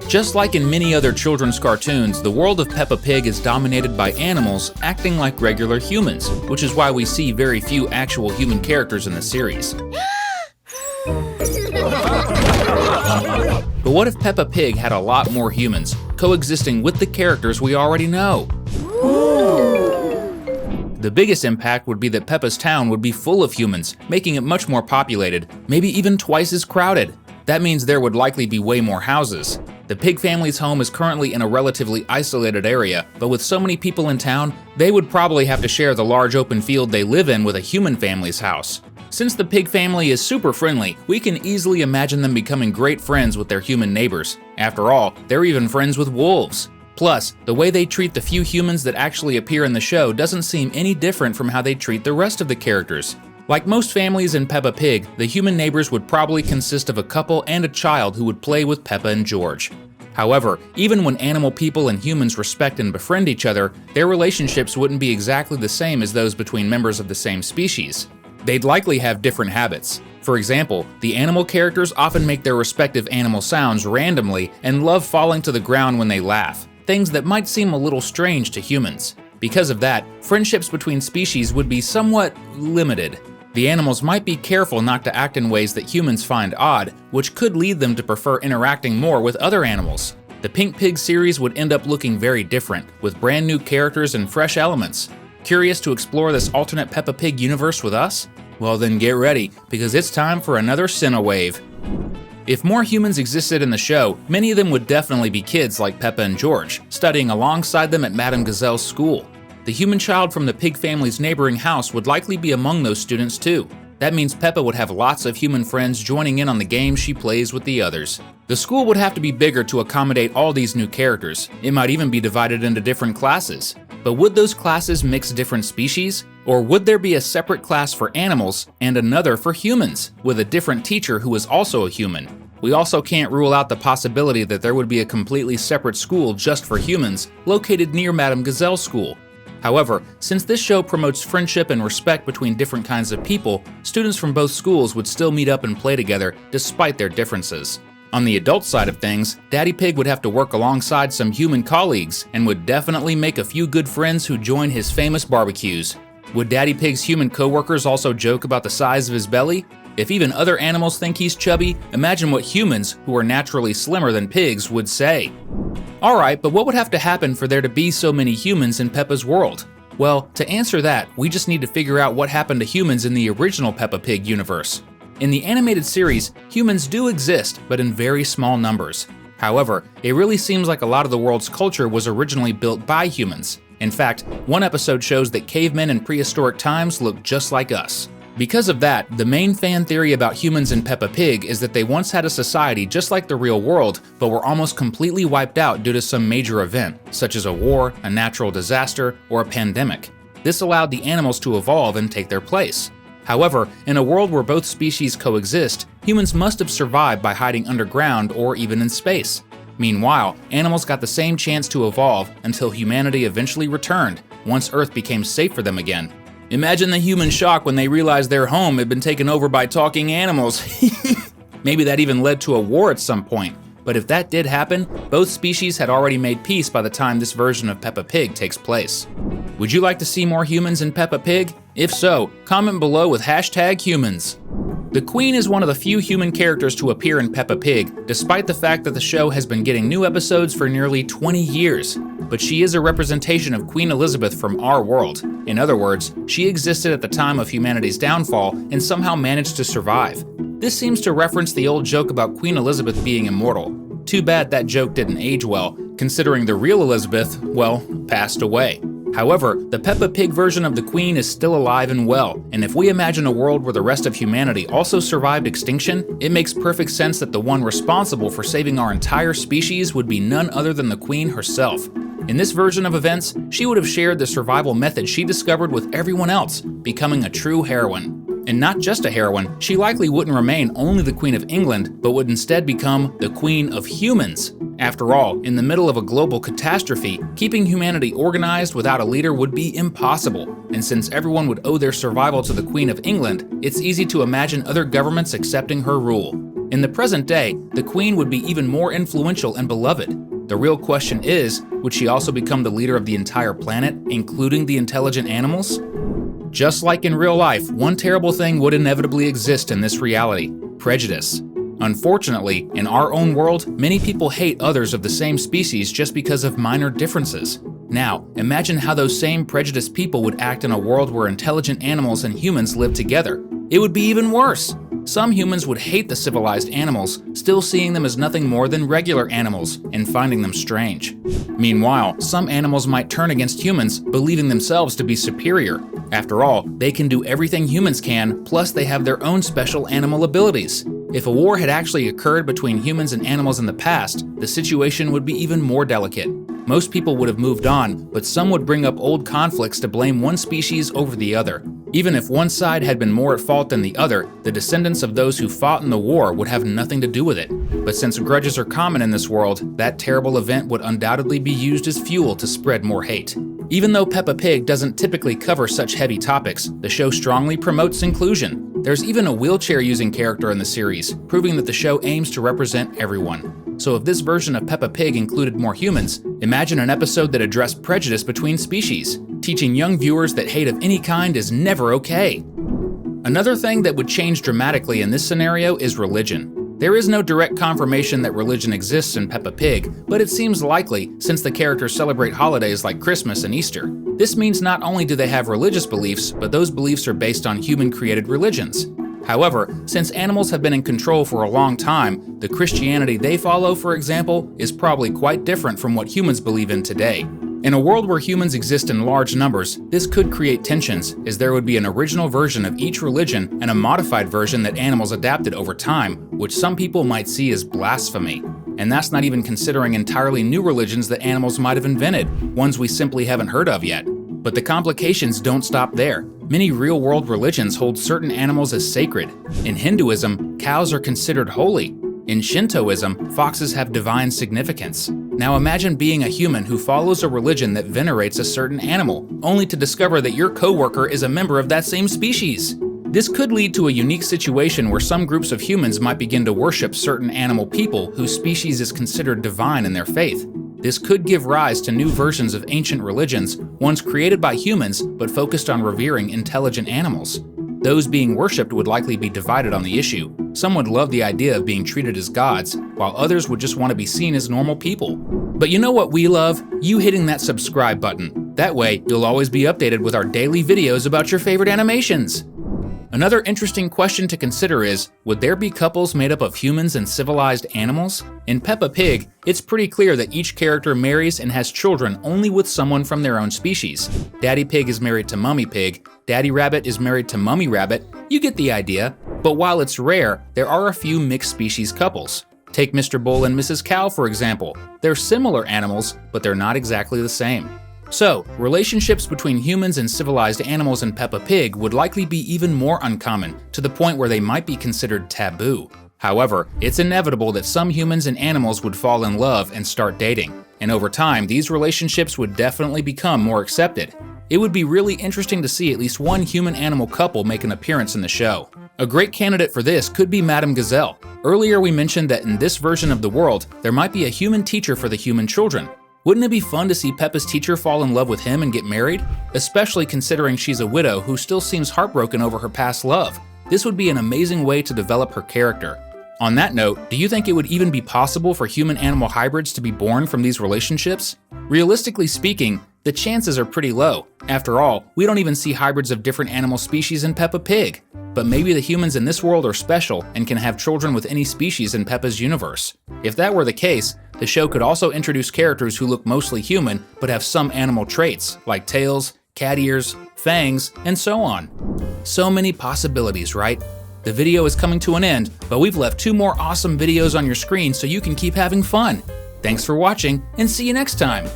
Just like in many other children's cartoons, the world of Peppa Pig is dominated by animals acting like regular humans, which is why we see very few actual human characters in the series. But what if Peppa Pig had a lot more humans, coexisting with the characters we already know? The biggest impact would be that Peppa's town would be full of humans, making it much more populated, maybe even twice as crowded. That means there would likely be way more houses. The Pig family's home is currently in a relatively isolated area, but with so many people in town, they would probably have to share the large open field they live in with a human family's house. Since the Pig family is super friendly, we can easily imagine them becoming great friends with their human neighbors. After all, they're even friends with wolves. Plus, the way they treat the few humans that actually appear in the show doesn't seem any different from how they treat the rest of the characters. Like most families in Peppa Pig, the human neighbors would probably consist of a couple and a child who would play with Peppa and George. However, even when animal people and humans respect and befriend each other, their relationships wouldn't be exactly the same as those between members of the same species. They'd likely have different habits. For example, the animal characters often make their respective animal sounds randomly and love falling to the ground when they laugh, things that might seem a little strange to humans. Because of that, friendships between species would be somewhat limited. The animals might be careful not to act in ways that humans find odd, which could lead them to prefer interacting more with other animals. The Pink Pig series would end up looking very different, with brand new characters and fresh elements. Curious to explore this alternate Peppa Pig universe with us? Well then get ready, because it's time for another Cinewave. If more humans existed in the show, many of them would definitely be kids like Peppa and George, studying alongside them at Madame Gazelle's school. The human child from the Pig family's neighboring house would likely be among those students too. That means Peppa would have lots of human friends joining in on the games she plays with the others. The school would have to be bigger to accommodate all these new characters. It might even be divided into different classes. But would those classes mix different species? Or would there be a separate class for animals and another for humans, with a different teacher who is also a human? We also can't rule out the possibility that there would be a completely separate school just for humans, located near Madame Gazelle's school. However, since this show promotes friendship and respect between different kinds of people, students from both schools would still meet up and play together despite their differences. On the adult side of things, Daddy Pig would have to work alongside some human colleagues and would definitely make a few good friends who join his famous barbecues. Would Daddy Pig's human coworkers also joke about the size of his belly? If even other animals think he's chubby, imagine what humans, who are naturally slimmer than pigs, would say. Alright, but what would have to happen for there to be so many humans in Peppa's world? Well, to answer that, we just need to figure out what happened to humans in the original Peppa Pig universe. In the animated series, humans do exist, but in very small numbers. However, it really seems like a lot of the world's culture was originally built by humans. In fact, one episode shows that cavemen in prehistoric times looked just like us. Because of that, the main fan theory about humans in Peppa Pig is that they once had a society just like the real world, but were almost completely wiped out due to some major event, such as a war, a natural disaster, or a pandemic. This allowed the animals to evolve and take their place. However, in a world where both species coexist, humans must have survived by hiding underground or even in space. Meanwhile, animals got the same chance to evolve until humanity eventually returned, once Earth became safe for them again. Imagine the human shock when they realized their home had been taken over by talking animals. Maybe that even led to a war at some point. But if that did happen, both species had already made peace by the time this version of Peppa Pig takes place. Would you like to see more humans in Peppa Pig? If so, comment below with #humans. The Queen is one of the few human characters to appear in Peppa Pig, despite the fact that the show has been getting new episodes for nearly 20 years. But she is a representation of Queen Elizabeth from our world. In other words, she existed at the time of humanity's downfall and somehow managed to survive. This seems to reference the old joke about Queen Elizabeth being immortal. Too bad that joke didn't age well, considering the real Elizabeth, well, passed away. However, the Peppa Pig version of the Queen is still alive and well, and if we imagine a world where the rest of humanity also survived extinction, it makes perfect sense that the one responsible for saving our entire species would be none other than the Queen herself. In this version of events, she would have shared the survival method she discovered with everyone else, becoming a true heroine. And not just a heroine, she likely wouldn't remain only the Queen of England, but would instead become the Queen of Humans. After all, in the middle of a global catastrophe, keeping humanity organized without a leader would be impossible. And since everyone would owe their survival to the Queen of England, it's easy to imagine other governments accepting her rule. In the present day, the queen would be even more influential and beloved. The real question is, would she also become the leader of the entire planet, including the intelligent animals? Just like in real life, one terrible thing would inevitably exist in this reality: prejudice. Unfortunately, in our own world, many people hate others of the same species just because of minor differences. Now, imagine how those same prejudiced people would act in a world where intelligent animals and humans live together. It would be even worse. Some humans would hate the civilized animals, still seeing them as nothing more than regular animals and finding them strange. Meanwhile, some animals might turn against humans, believing themselves to be superior. After all, they can do everything humans can, plus they have their own special animal abilities. If a war had actually occurred between humans and animals in the past, the situation would be even more delicate. Most people would have moved on, but some would bring up old conflicts to blame one species over the other. Even if one side had been more at fault than the other, the descendants of those who fought in the war would have nothing to do with it. But since grudges are common in this world, that terrible event would undoubtedly be used as fuel to spread more hate. Even though Peppa Pig doesn't typically cover such heavy topics, the show strongly promotes inclusion. There's even a wheelchair-using character in the series, proving that the show aims to represent everyone. So if this version of Peppa Pig included more humans, imagine an episode that addressed prejudice between species, teaching young viewers that hate of any kind is never okay. Another thing that would change dramatically in this scenario is religion. There is no direct confirmation that religion exists in Peppa Pig, but it seems likely since the characters celebrate holidays like Christmas and Easter. This means not only do they have religious beliefs, but those beliefs are based on human-created religions. However, since animals have been in control for a long time, the Christianity they follow, for example, is probably quite different from what humans believe in today. In a world where humans exist in large numbers, this could create tensions, as there would be an original version of each religion and a modified version that animals adapted over time, which some people might see as blasphemy. And that's not even considering entirely new religions that animals might have invented, ones we simply haven't heard of yet. But the complications don't stop there. Many real-world religions hold certain animals as sacred. In Hinduism, cows are considered holy. In Shintoism, foxes have divine significance. Now imagine being a human who follows a religion that venerates a certain animal, only to discover that your coworker is a member of that same species. This could lead to a unique situation where some groups of humans might begin to worship certain animal people whose species is considered divine in their faith. This could give rise to new versions of ancient religions, ones created by humans but focused on revering intelligent animals. Those being worshipped would likely be divided on the issue. Some would love the idea of being treated as gods, while others would just want to be seen as normal people. But you know what we love? You hitting that subscribe button. That way, you'll always be updated with our daily videos about your favorite animations. Another interesting question to consider is, would there be couples made up of humans and civilized animals? In Peppa Pig, it's pretty clear that each character marries and has children only with someone from their own species. Daddy Pig is married to Mummy Pig, Daddy Rabbit is married to Mummy Rabbit, you get the idea. But while it's rare, there are a few mixed species couples. Take Mr. Bull and Mrs. Cow for example. They're similar animals, but they're not exactly the same. So, relationships between humans and civilized animals in Peppa Pig would likely be even more uncommon, to the point where they might be considered taboo. However, it's inevitable that some humans and animals would fall in love and start dating, and over time, these relationships would definitely become more accepted. It would be really interesting to see at least one human-animal couple make an appearance in the show. A great candidate for this could be Madame Gazelle. Earlier we mentioned that in this version of the world, there might be a human teacher for the human children. Wouldn't it be fun to see Peppa's teacher fall in love with him and get married? Especially considering she's a widow who still seems heartbroken over her past love. This would be an amazing way to develop her character. On that note, do you think it would even be possible for human-animal hybrids to be born from these relationships? Realistically speaking, the chances are pretty low. After all, we don't even see hybrids of different animal species in Peppa Pig. But maybe the humans in this world are special and can have children with any species in Peppa's universe. If that were the case, the show could also introduce characters who look mostly human but have some animal traits, like tails, cat ears, fangs, and so on. So many possibilities, right? The video is coming to an end, but we've left 2 more awesome videos on your screen so you can keep having fun. Thanks for watching, and see you next time!